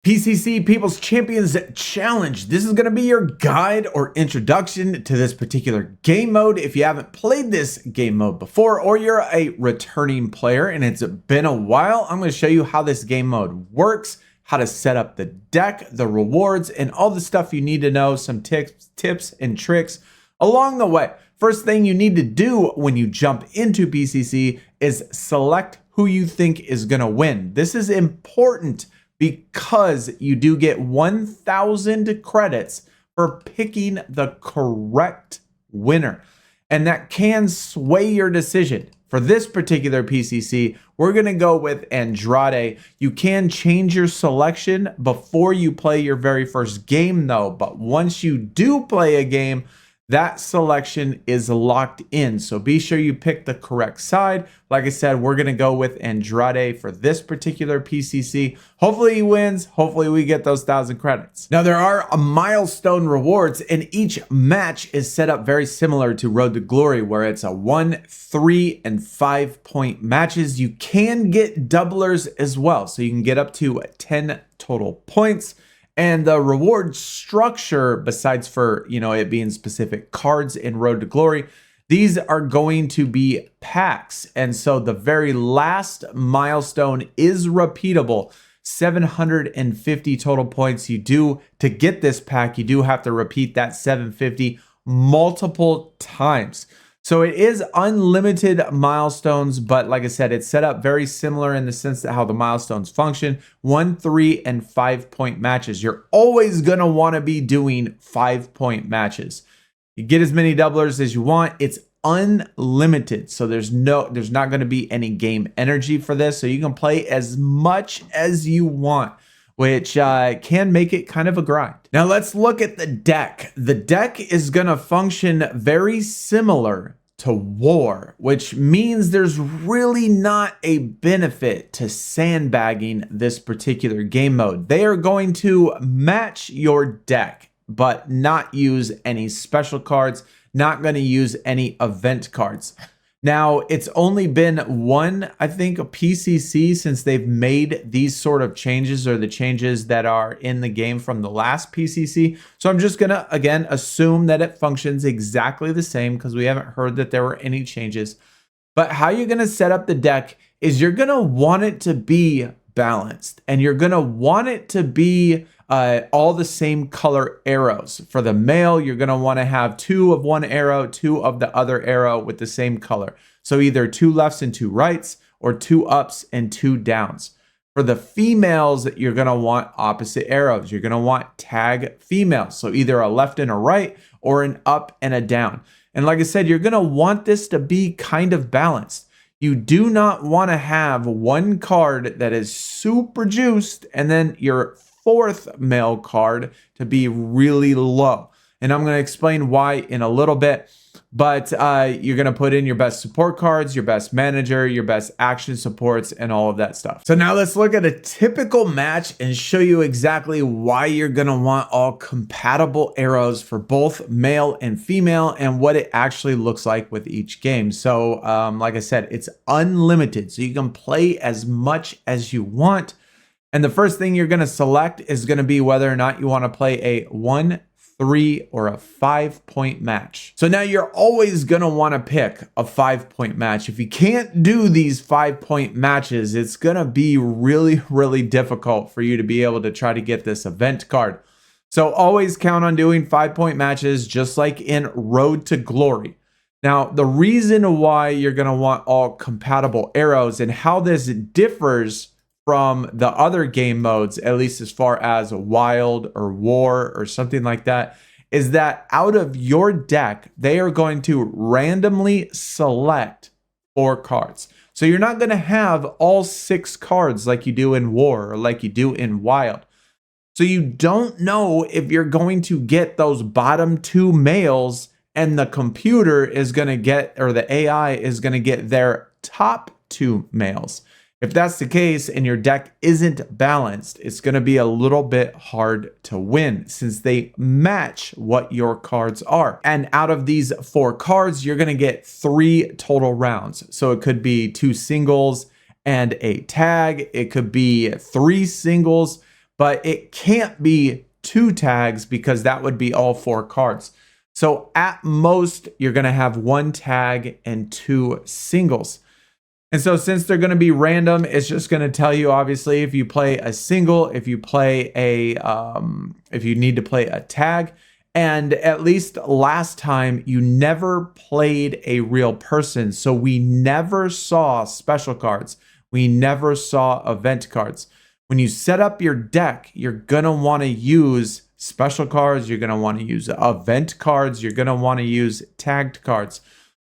PCC People's Champions Challenge. This is going to be your guide or introduction to this particular game mode. If you haven't played this game mode before, or you're a returning player and it's been a while, I'm going to show you how this game mode works, how to set up the deck, the rewards, and all the stuff you need to know, some tips and tricks along the way. First thing you need to do when you jump into PCC is select who you think is going to win. This is important because you do get 1,000 credits for picking the correct winner. And that can sway your decision. For this particular PCC, we're going to go with Andrade. You can change your selection before you play your very first game though. But once you do play a game, that selection is locked in. So be sure you pick the correct side. Like I said, we're going to go with Andrade for this particular PCC. Hopefully he wins. Hopefully we get those 1,000 credits. Now there are milestone rewards, and each match is set up very similar to Road to Glory, where it's a 1, 3, and 5 point matches. You can get doublers as well. So you can get up to 10 total points. And the reward structure, besides for, it being specific cards in Road to Glory, these are going to be packs. And so the very last milestone is repeatable. 750 total points. To get this pack, you do have to repeat that 750 multiple times. So it is unlimited milestones, but like I said, it's set up very similar in the sense that how the milestones function. 1, 3, and 5 point matches. You're always going to want to be doing 5 point matches. You get as many doublers as you want. It's unlimited. So there's not going to be any game energy for this. So you can play as much as you want, which can make it kind of a grind. Now let's look at the deck. The deck is going to function very similar to War, which means there's really not a benefit to sandbagging this particular game mode. They are going to match your deck, but not use any special cards, not going to use any event cards. Now, it's only been one, I think, a PCC since they've made these sort of changes, or the changes that are in the game from the last PCC. So I'm just going to, again, assume that it functions exactly the same because we haven't heard that there were any changes. But how you're going to set up the deck is you're going to want it to be balanced, and you're going to want it to be all the same color arrows. For the male, you're going to want to have 2 of one arrow, 2 of the other arrow with the same color. So either 2 lefts and 2 rights, or 2 ups and 2 downs. For the females, you're going to want opposite arrows. You're going to want tag females. So either a left and a right, or an up and a down. And like I said, you're going to want this to be kind of balanced. You do not want to have one card that is super juiced and then your 4th male card to be really low. And I'm going to explain why in a little bit. But you're going to put in your best support cards, your best manager, your best action supports, and all of that stuff. So now let's look at a typical match and show you exactly why you're going to want all compatible arrows for both male and female, and what it actually looks like with each game. So like I said, it's unlimited. So you can play as much as you want. And the first thing you're going to select is going to be whether or not you want to play a 1, 3, or a 5 point match. So now you're always going to want to pick a 5 point match. If you can't do these 5 point matches, it's going to be really, really difficult for you to be able to try to get this event card. So always count on doing 5 point matches, just like in Road to Glory. Now, the reason why you're going to want all compatible arrows and how this differs from the other game modes, at least as far as Wild or War or something like that, is that out of your deck, they are going to randomly select 4 cards. So you're not going to have all 6 cards like you do in War or like you do in Wild. So you don't know if you're going to get those bottom 2 males, and the computer is going to get, or the AI is going to get their top 2 males. If that's the case and your deck isn't balanced, it's going to be a little bit hard to win since they match what your cards are. And out of these 4 cards, you're going to get 3 total rounds. So it could be 2 singles and a tag. It could be 3 singles, but it can't be 2 tags because that would be all 4 cards. So at most, you're going to have 1 tag and 2 singles. And so since they're going to be random, it's just going to tell you, obviously, if you play a single, if you play a, if you need to play a tag. And at least last time, you never played a real person. So we never saw special cards. We never saw event cards. When you set up your deck, you're going to want to use special cards. You're going to want to use event cards. You're going to want to use tagged cards.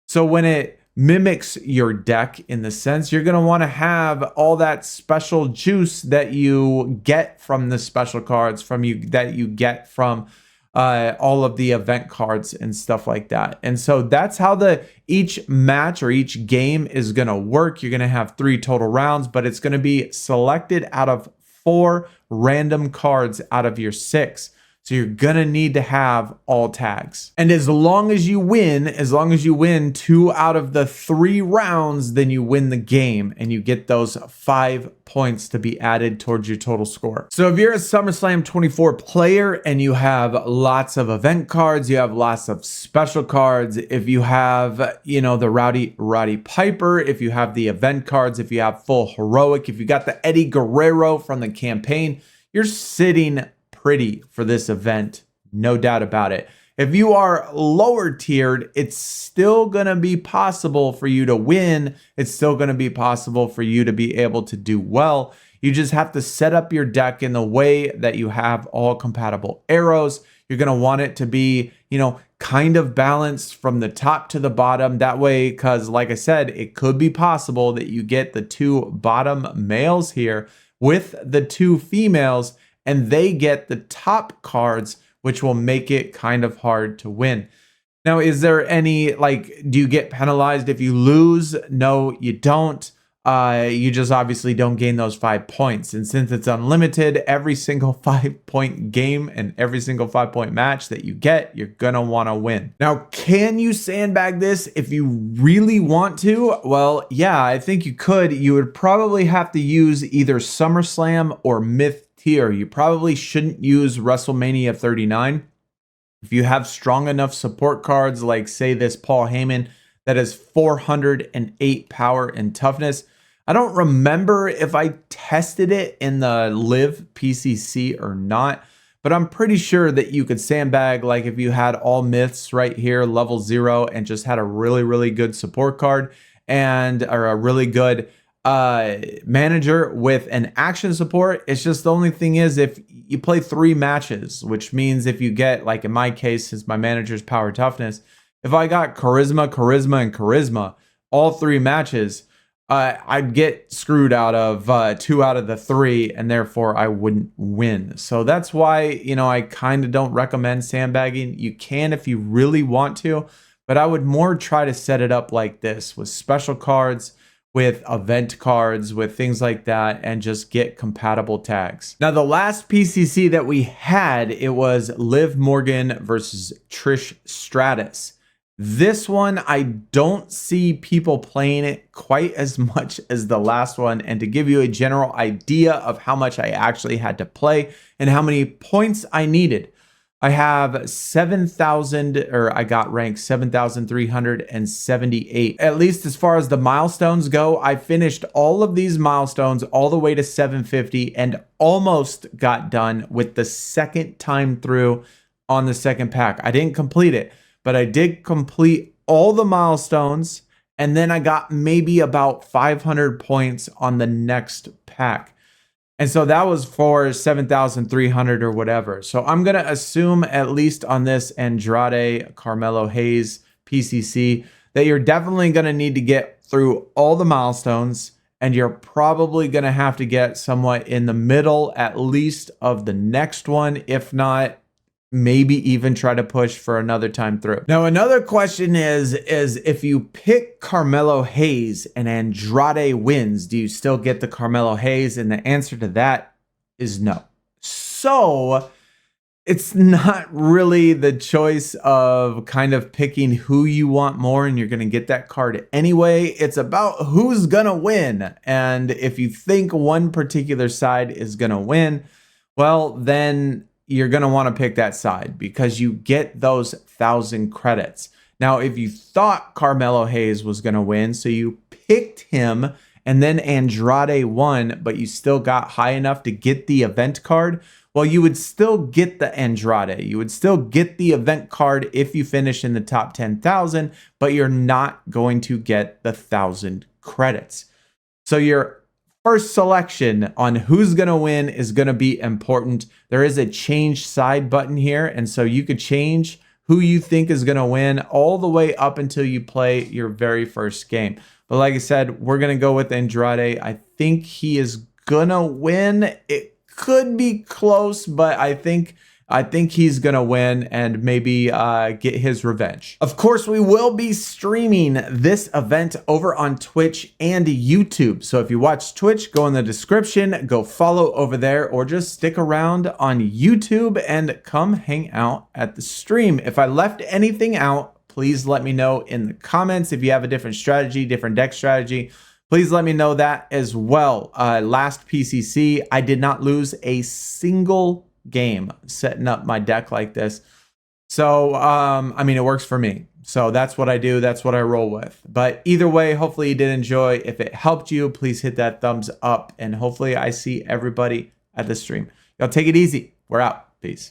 So when it mimics your deck, in the sense, you're going to want to have all that special juice that you get from the special cards that you get from all of the event cards and stuff like that. And so that's how each match or each game is going to work. You're going to have 3 total rounds, but it's going to be selected out of 4 random cards out of your 6. So you're going to need to have all tags. And as long as you win 2 out of the 3 rounds, then you win the game and you get those 5 points to be added towards your total score. So if you're a SummerSlam 24 player and you have lots of event cards, you have lots of special cards, if you have, you know, the Roddy Piper, if you have the event cards, if you have full heroic, if you got the Eddie Guerrero from the campaign, you're sitting pretty for this event, no doubt about it. If you are lower tiered, it's still going to be possible for you to win. It's still going to be possible for you to be able to do well. You just have to set up your deck in the way that you have all compatible arrows. You're going to want it to be, you know, kind of balanced from the top to the bottom. That way, because like I said, it could be possible that you get the 2 bottom males here with the 2 females, and they get the top cards, which will make it kind of hard to win. Now, is there any, like, do you get penalized if you lose? No, you don't. You just obviously don't gain those 5 points. And since it's unlimited, every single 5-point game and every single 5-point match that you get, you're going to want to win. Now, can you sandbag this if you really want to? Well, yeah, I think you could. You would probably have to use either SummerSlam or Myth tier. You probably shouldn't use WrestleMania 39. If you have strong enough support cards, like say this Paul Heyman that has 408 power and toughness. I don't remember if I tested it in the Live PCC or not, but I'm pretty sure that you could sandbag, like if you had all myths right here, level 0, and just had a really, really good support card or a really good manager with an action support. It's just the only thing is if you play 3 matches, which means if you get, like in my case, since my manager's power toughness, if I got charisma, all 3 matches, I'd get screwed out of 2 out of the 3, and therefore I wouldn't win. So that's why, you know, I kind of don't recommend sandbagging. You can if you really want to, but I would more try to set it up like this with special cards, with event cards, with things like that, and just get compatible tags. Now, the last PCC that we had, it was Liv Morgan versus Trish Stratus. This one, I don't see people playing it quite as much as the last one. And to give you a general idea of how much I actually had to play and how many points I needed, I have 7,000, or I got ranked 7,378. At least as far as the milestones go, I finished all of these milestones all the way to 750 and almost got done with the second time through on the second pack. I didn't complete it, but I did complete all the milestones, and then I got maybe about 500 points on the next pack. And so that was for 7,300 or whatever. So I'm going to assume, at least on this Andrade Carmelo Hayes PCC, that you're definitely going to need to get through all the milestones, and you're probably going to have to get somewhat in the middle, at least, of the next one, if not maybe even try to push for another time through. Now, another question is if you pick Carmelo Hayes and Andrade wins, do you still get the Carmelo Hayes? And the answer to that is no. So it's not really the choice of kind of picking who you want more and you're going to get that card anyway. It's about who's going to win. And if you think one particular side is going to win, well, then you're going to want to pick that side because you get those 1,000 credits. Now, if you thought Carmelo Hayes was going to win, so you picked him and then Andrade won, but you still got high enough to get the event card, well, you would still get the Andrade. You would still get the event card if you finish in the top 10,000, but you're not going to get the 1,000 credits. So your first selection on who's going to win is going to be important. There is a change side button here, and so you could change who you think is going to win all the way up until you play your very first game. But like I said, we're going to go with Andrade. I think he is going to win. It could be close, but I think he's going to win and maybe get his revenge. Of course, we will be streaming this event over on Twitch and YouTube. So if you watch Twitch, go in the description, go follow over there, or just stick around on YouTube and come hang out at the stream. If I left anything out, please let me know in the comments. If you have a different strategy, different deck strategy, please let me know that as well. Last PCC, I did not lose a single game setting up my deck like this. So, I mean, it works for me. So that's what I do. That's what I roll with. But either way, hopefully you did enjoy. If it helped you, please hit that thumbs up. And hopefully I see everybody at the stream. Y'all take it easy. We're out. Peace.